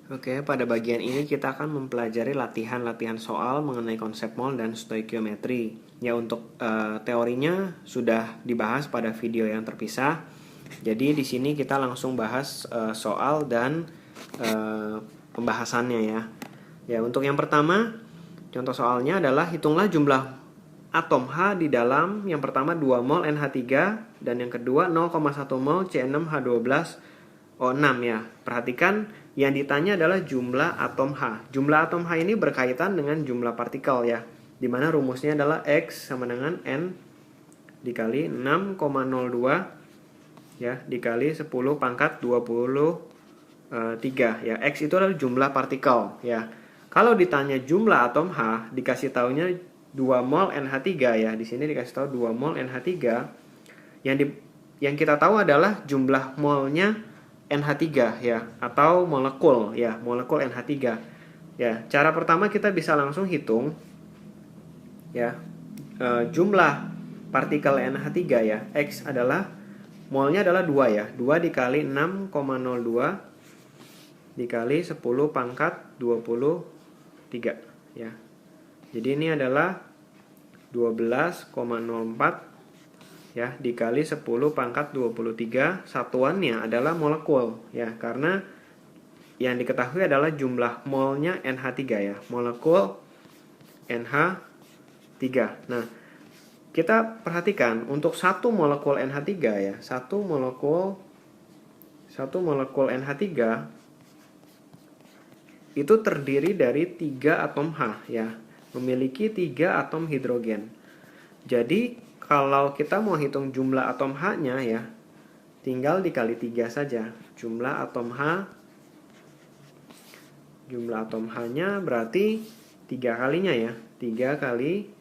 Oke, pada bagian ini kita akan mempelajari latihan-latihan soal mengenai konsep mol dan stoikiometri. Ya, untuk teorinya sudah dibahas pada video yang terpisah. Jadi di sini kita langsung bahas soal dan pembahasannya ya. Ya, untuk yang pertama, contoh soalnya adalah hitunglah jumlah atom H di dalam yang pertama 2 mol NH3 dan yang kedua 0,1 mol C6H12O6 ya. Perhatikan yang ditanya adalah jumlah atom H. Jumlah atom H ini berkaitan dengan jumlah partikel ya. Di mana rumusnya adalah X sama dengan N dikali 6,02 ya dikali 10 pangkat 23 ya. X itu adalah jumlah partikel ya. Kalau ditanya jumlah atom H, dikasih taunya 2 mol NH3 ya. Di sini dikasih tahu 2 mol NH3. Yang kita tahu adalah jumlah molnya NH3 ya, atau molekul ya, molekul NH3. Ya, cara pertama kita bisa langsung hitung ya. Jumlah partikel NH3 ya, X adalah molnya adalah 2 ya. 2 dikali 6,02 dikali 10 pangkat 23 ya. Jadi ini adalah 12,04 ya dikali 10 pangkat 23, satuannya adalah molekul ya, karena yang diketahui adalah jumlah molnya NH3 ya, molekul NH3. Nah, kita perhatikan untuk satu molekul NH3 ya, satu molekul NH3 itu terdiri dari 3 atom H ya, memiliki 3 atom hidrogen. Jadi kalau kita mau hitung jumlah atom H-nya ya, tinggal dikali 3 saja. Jumlah atom H-nya berarti 3 kalinya ya. 3 kali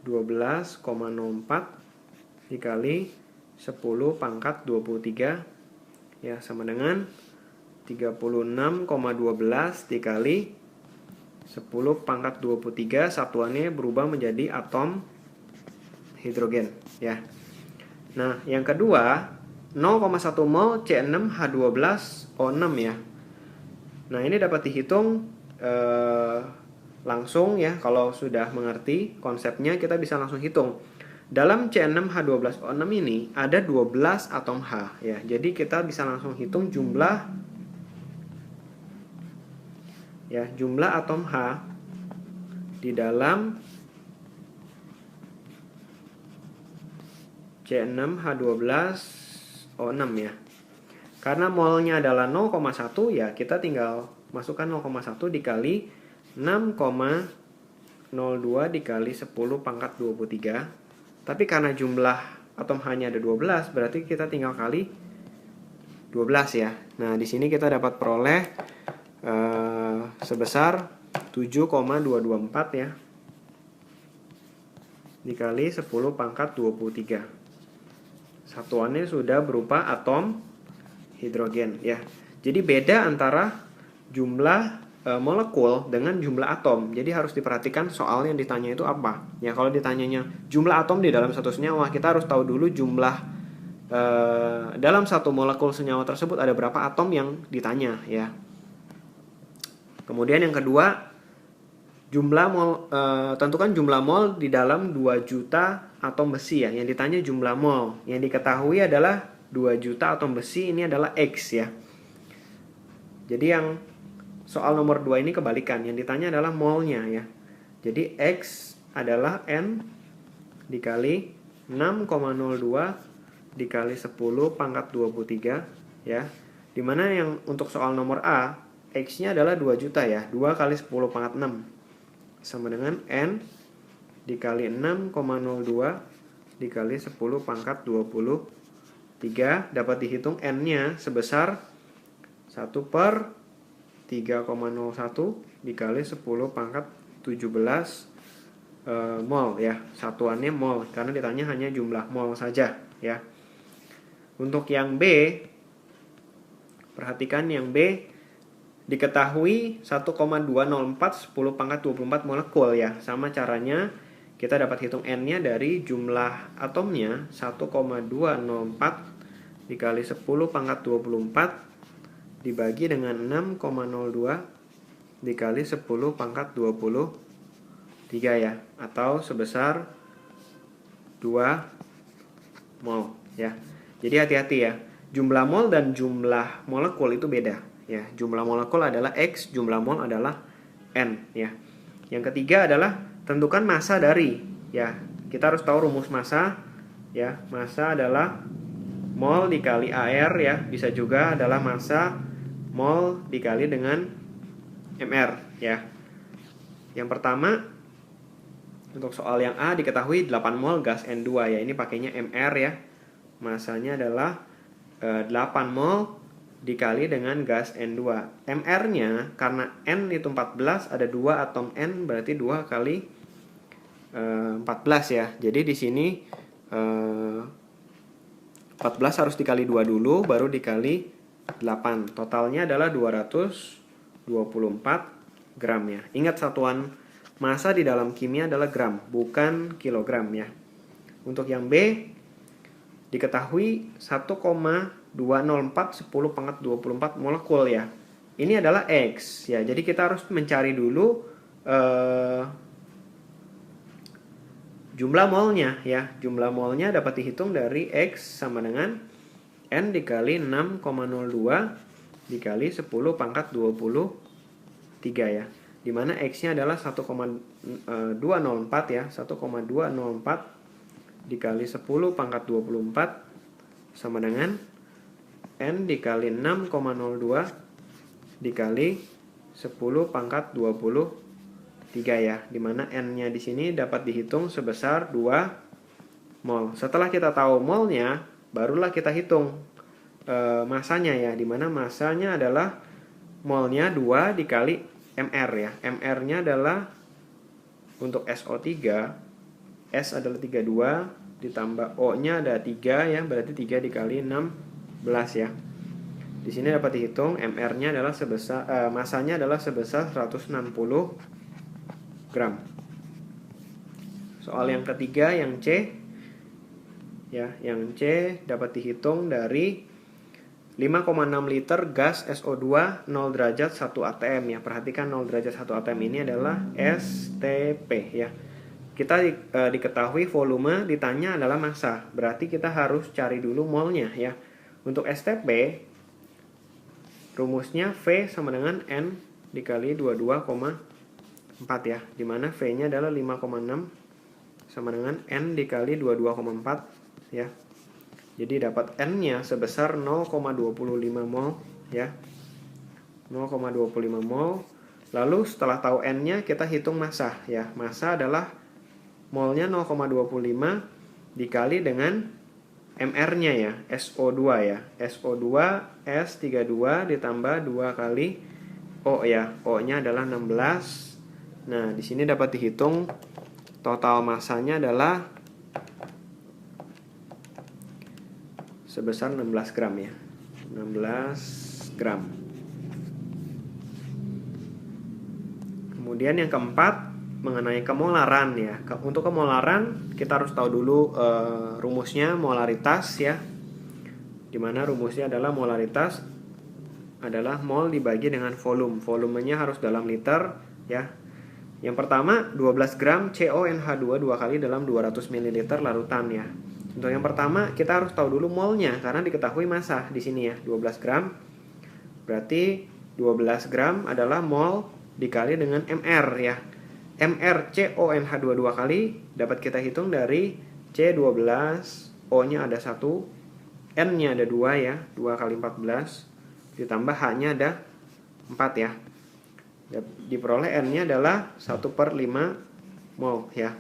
12,04 dikali 10 pangkat 23 ya, sama dengan 36,12 dikali 10 pangkat 23, satuannya berubah menjadi atom hidrogen ya. Nah, yang kedua 0,1 mol C6H12O6 ya. Nah, ini dapat dihitung langsung ya. Kalau sudah mengerti konsepnya kita bisa langsung hitung. Dalam C6H12O6 ini ada 12 atom H ya. Jadi kita bisa langsung hitung jumlah atom H di dalam C6H12O6 ya. Karena molnya adalah 0,1 ya, kita tinggal masukkan 0,1 dikali 6,02 dikali 10 pangkat 23. Tapi karena jumlah atom H-nya ada 12, berarti kita tinggal kali 12 ya. Nah, di sini kita dapat peroleh sebesar 7,224 ya dikali 10 pangkat 23. Satuannya sudah berupa atom hidrogen ya. Jadi beda antara jumlah molekul dengan jumlah atom. Jadi harus diperhatikan soal yang ditanya itu apa. Ya, kalau ditanyanya jumlah atom di dalam satu senyawa, kita harus tahu dulu jumlah dalam satu molekul senyawa tersebut ada berapa atom yang ditanya ya. Kemudian yang kedua, tentukan jumlah mol di dalam 2 juta atom besi ya. Yang ditanya jumlah mol. Yang diketahui adalah 2 juta atom besi, ini adalah X ya. Jadi yang soal nomor 2 ini kebalikan. Yang ditanya adalah molnya ya. Jadi X adalah N dikali 6,02 dikali 10 pangkat 23 ya. Dimana yang untuk soal nomor A, X-nya adalah 2 juta ya. 2 kali 10 pangkat 6 sama dengan N dikali 6,02 dikali 10 pangkat 23. Dapat dihitung N-nya sebesar 1 per 3,01 dikali 10 pangkat 17 mol ya. Satuannya mol, karena ditanya hanya jumlah mol saja ya. Untuk yang B, perhatikan yang B diketahui 1,204 10 pangkat 24 molekul ya. Sama caranya kita dapat hitung N-nya dari jumlah atomnya 1,204 dikali 10 pangkat 24 dibagi dengan 6,02 dikali 10 pangkat 23 ya, atau sebesar 2 mol ya. Jadi hati-hati ya. Jumlah mol dan jumlah molekul itu beda ya. Jumlah molekul adalah X, jumlah mol adalah N ya. Yang ketiga adalah tentukan massa dari ya. Kita harus tahu rumus massa ya. Massa adalah mol dikali AR ya. Bisa juga adalah massa mol dikali dengan MR ya. Yang pertama, untuk soal yang A diketahui 8 mol gas N2 ya. Ini pakainya MR ya. Massanya adalah 8 mol dikali dengan gas N2. MR-nya karena N itu 14, ada 2 atom N, berarti 2 kali 14 ya. Jadi di sini 14 harus dikali 2 dulu, baru dikali 8. Totalnya adalah 224 gram ya. Ingat satuan massa di dalam kimia adalah gram, bukan kilogram ya. Untuk yang B diketahui 1,204 10 pangkat 24 molekul ya. Ini adalah X ya. Jadi kita harus mencari dulu jumlah molnya ya. Jumlah molnya dapat dihitung dari X sama dengan N dikali 6,02 dikali 10 pangkat 23 ya. Dimana X-nya adalah 1,204 ya. 1,204 dikali 10 pangkat 24 sama dengan N dikali 6,02 dikali 10 pangkat 23 ya. Dimana N-nya di sini dapat dihitung sebesar 2 mol. Setelah kita tahu molnya, barulah kita hitung masanya ya. Dimana masanya adalah molnya 2 dikali MR ya. MR-nya adalah untuk SO3, S adalah 32 ditambah O-nya ada 3 ya, berarti 3 dikali 16 ya. Di sini dapat dihitung MR-nya adalah sebesar masanya adalah sebesar 160 gram. Soal yang ketiga yang C ya, yang C dapat dihitung dari 5,6 liter gas SO2 0 derajat 1 atm ya. Perhatikan 0 derajat 1 atm ini adalah STP ya. Kita diketahui volume, ditanya adalah massa. Berarti kita harus cari dulu molnya ya. Untuk STP rumusnya V sama dengan N dikali 22,4 ya. Dimana V-nya adalah 5,6 sama dengan N dikali 22,4 ya. Jadi dapat N-nya sebesar 0,25 mol ya. 0,25 mol. Lalu setelah tahu N-nya kita hitung massa ya. Massa adalah molnya 0,25 dikali dengan MR-nya ya, SO2 ya. SO2 S32 ditambah 2 kali O ya. O-nya adalah 16. Nah, di sini dapat dihitung total massanya adalah sebesar 16 gram ya. 16 gram. Kemudian yang keempat mengenai kemolaran ya. Untuk kemolaran kita harus tahu dulu rumusnya molaritas ya. Dimana rumusnya adalah molaritas adalah mol dibagi dengan volume. Volumenya harus dalam liter ya. Yang pertama 12 gram CONH2 2 kali dalam 200 ml larutan ya. Untuk yang pertama kita harus tahu dulu molnya karena diketahui massa di sini ya, 12 gram. Berarti 12 gram adalah mol dikali dengan MR ya. MR CONH2 2 kali dapat kita hitung dari C12, O-nya ada 1, N-nya ada 2 ya, 2 kali 14 ditambah H-nya ada 4 ya. Diperoleh N-nya adalah 1/5 mol ya.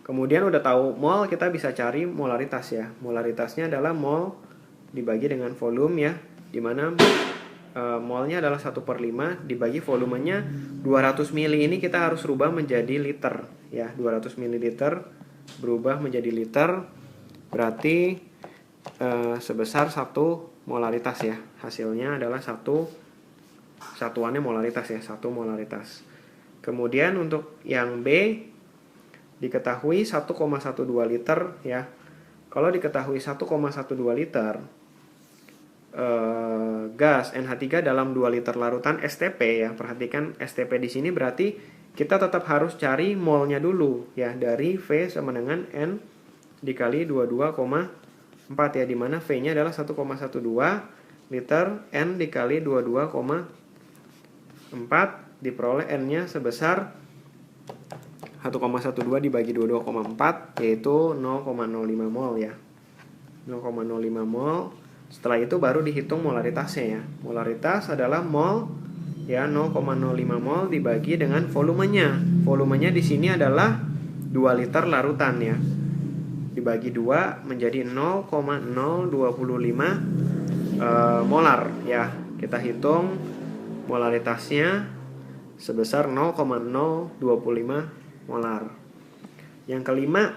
Kemudian udah tahu mol, kita bisa cari molaritas ya. Molaritasnya adalah mol dibagi dengan volume ya, dimana molnya adalah 1/5 dibagi volumenya 200 ml. Ini kita harus rubah menjadi liter ya. 200 ml berubah menjadi liter, berarti sebesar 1 molaritas ya. Hasilnya adalah satuannya molaritas ya, 1 molaritas. Kemudian untuk yang B diketahui 1,12 liter ya. Kalau diketahui 1,12 liter gas NH3 dalam 2 liter larutan STP ya. Perhatikan STP di sini berarti kita tetap harus cari molnya dulu ya, dari V sama dengan N dikali 22,4 ya, dimana V-nya adalah 1,12 liter, N dikali 22,4 diperoleh N-nya sebesar 1,12 dibagi 22,4 yaitu 0,05 mol ya. 0,05 mol. Setelah itu baru dihitung molaritasnya ya. Molaritas adalah mol ya, 0,05 mol dibagi dengan volumenya. Volumenya di sini adalah 2 liter larutan ya. Dibagi 2 menjadi 0,025 molar ya. Kita hitung molaritasnya sebesar 0,025 molar. Yang kelima,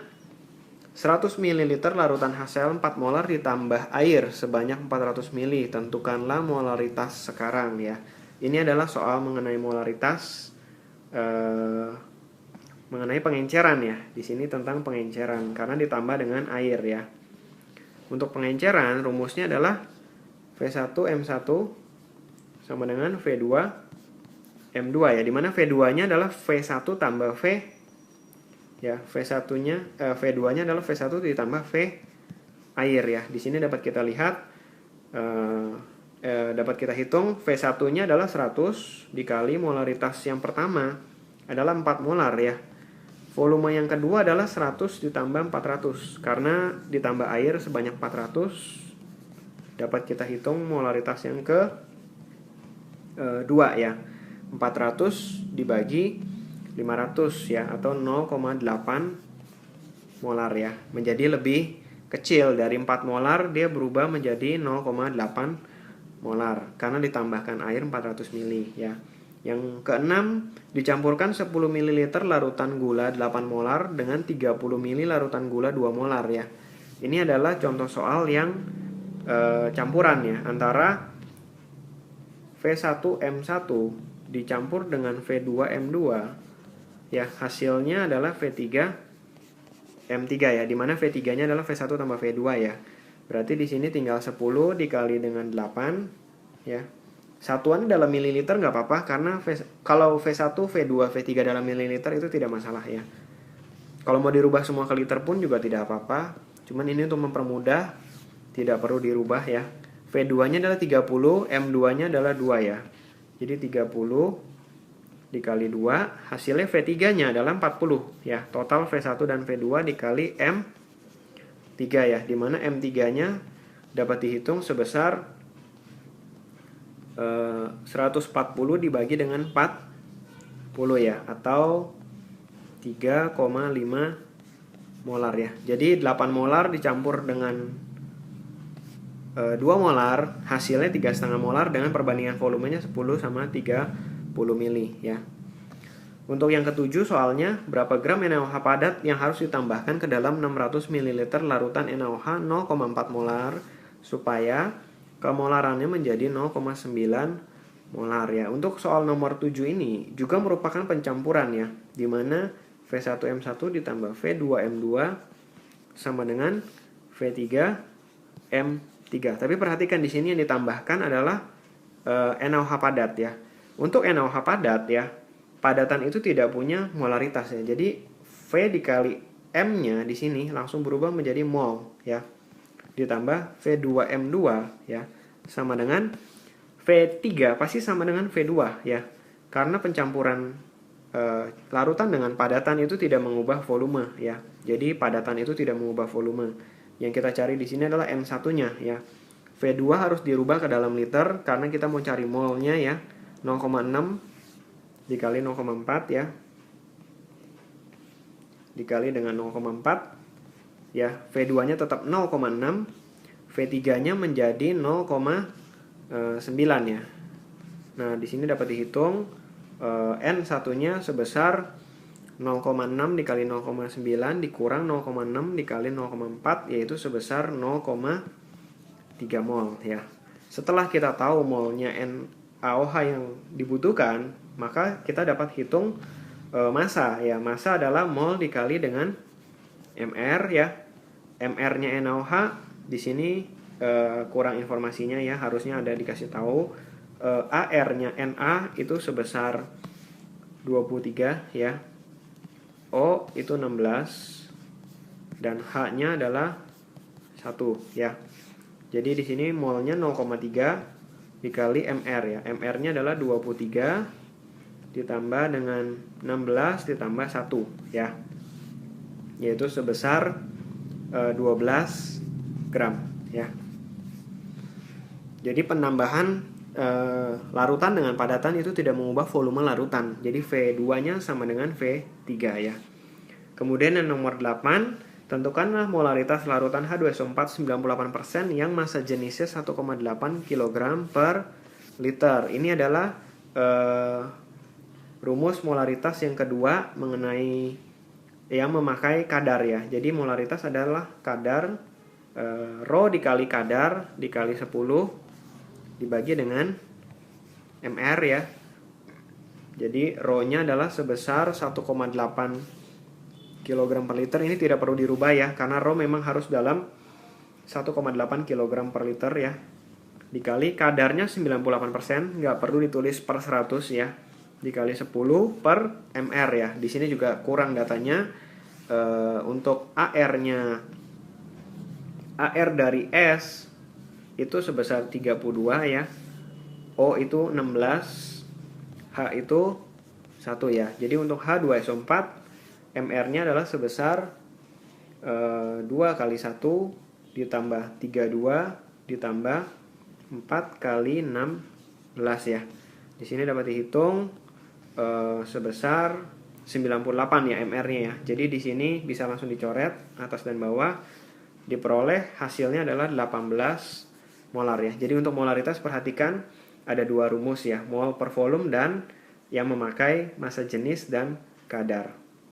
100 ml larutan HCl 4 molar ditambah air sebanyak 400 ml. Tentukanlah molaritas sekarang ya. Ini adalah soal mengenai molaritas, mengenai pengenceran ya. Di sini tentang pengenceran karena ditambah dengan air ya. Untuk pengenceran rumusnya adalah V1M1 sama dengan V2M2 ya. Dimana V2-nya adalah V1 tambah V ya, V2-nya adalah V1 ditambah V air ya. Di sini dapat kita lihat, dapat kita hitung V1-nya adalah 100 dikali molaritas yang pertama adalah 4 molar ya. Volume yang kedua adalah 100 ditambah 400 karena ditambah air sebanyak 400. Dapat kita hitung molaritas yang ke 2 ya. 400 dibagi 500 ya, atau 0,8 molar ya. Menjadi lebih kecil dari 4 molar, dia berubah menjadi 0,8 molar karena ditambahkan air 400 ml ya. Yang keenam, dicampurkan 10 ml larutan gula 8 molar dengan 30 ml larutan gula 2 molar ya. Ini adalah contoh soal yang campuran ya, antara V1M1 dicampur dengan V2M2 ya, hasilnya adalah V3M3 ya, dimana V3-nya adalah V1 tambah V2 ya. Berarti di sini tinggal 10 dikali dengan 8 ya. Satuan dalam mililiter nggak apa-apa karena kalau V1, V2, V3 dalam mililiter itu tidak masalah ya. Kalau mau dirubah semua ke liter pun juga tidak apa-apa. Cuman ini untuk mempermudah, tidak perlu dirubah ya. V2-nya adalah 30, M2-nya adalah 2 ya. Jadi 30 dikali 2, hasilnya V3-nya adalah 40 ya. Total V1 dan V2 dikali M3 ya, dimana M3-nya dapat dihitung sebesar 140 dibagi dengan 40 ya, atau 3,5 molar ya. Jadi 8 molar dicampur dengan 2 molar, hasilnya 3,5 molar dengan perbandingan volumenya 10 sama 30 mili ya. Untuk yang ketujuh soalnya, berapa gram NaOH padat yang harus ditambahkan ke dalam 600 ml larutan NaOH 0,4 molar supaya kemolarannya menjadi 0,9 molar ya. Untuk soal nomor 7 ini juga merupakan pencampuran ya, dimana V1M1 ditambah V2M2 sama dengan V3M3. Tapi perhatikan di sini yang ditambahkan adalah NaOH padat ya. Untuk NaOH padat ya, padatan itu tidak punya molaritas ya. Jadi V dikali M-nya di sini langsung berubah menjadi mol ya. Ditambah V2M2 ya sama dengan V3 pasti sama dengan V2 ya. Karena pencampuran larutan dengan padatan itu tidak mengubah volume ya. Jadi padatan itu tidak mengubah volume. Yang kita cari di sini adalah N1-nya ya. V2 harus dirubah ke dalam liter karena kita mau cari molnya ya. 0,6 dikali 0,4 ya, dikali dengan 0,4 ya. V2 nya tetap 0,6, V3 nya menjadi 0,9 ya. Nah di sini dapat dihitung N1 nya sebesar 0,6 dikali 0,9 dikurang 0,6 dikali 0,4 yaitu sebesar 0,3 mol ya. Setelah kita tahu molnya NaOH yang dibutuhkan, maka kita dapat hitung massa ya. Massa adalah mol dikali dengan mR ya. mR-nya NaOH di sini kurang informasinya ya, harusnya ada dikasih tahu. AR-nya Na itu sebesar 23 ya. O itu 16 dan H-nya adalah 1 ya. Jadi di sini molnya 0,3 dikali MR ya. MR-nya adalah 23 ditambah dengan 16 ditambah 1 ya. Yaitu sebesar 12 gram ya. Jadi penambahan larutan dengan padatan itu tidak mengubah volume larutan. Jadi V2-nya sama dengan V3 ya. Kemudian yang nomor 8, tentukanlah molaritas larutan H2SO4 98% yang massa jenisnya 1,8 kg per liter. Ini adalah rumus molaritas yang kedua mengenai yang memakai kadar ya. Jadi molaritas adalah kadar rho dikali kadar dikali 10 dibagi dengan MR ya. Jadi rho-nya adalah sebesar 1,8 kg per liter. Ini tidak perlu dirubah ya, karena rho memang harus dalam 1,8 kg per liter ya. Dikali kadarnya 98%, nggak perlu ditulis per 100 ya. Dikali 10 per MR ya. Di sini juga kurang datanya. Untuk AR-nya, AR dari S itu sebesar 32 ya. O itu 16, H itu 1 ya. Jadi untuk H2SO4 MR-nya adalah sebesar 2 kali 1 ditambah 32 ditambah 4 kali 16 ya. Di sini dapat dihitung sebesar 98 ya MR-nya ya. Jadi di sini bisa langsung dicoret atas dan bawah. Diperoleh hasilnya adalah 18 molar ya. Jadi untuk molaritas perhatikan ada dua rumus ya, mol per volume dan yang memakai massa jenis dan kadar.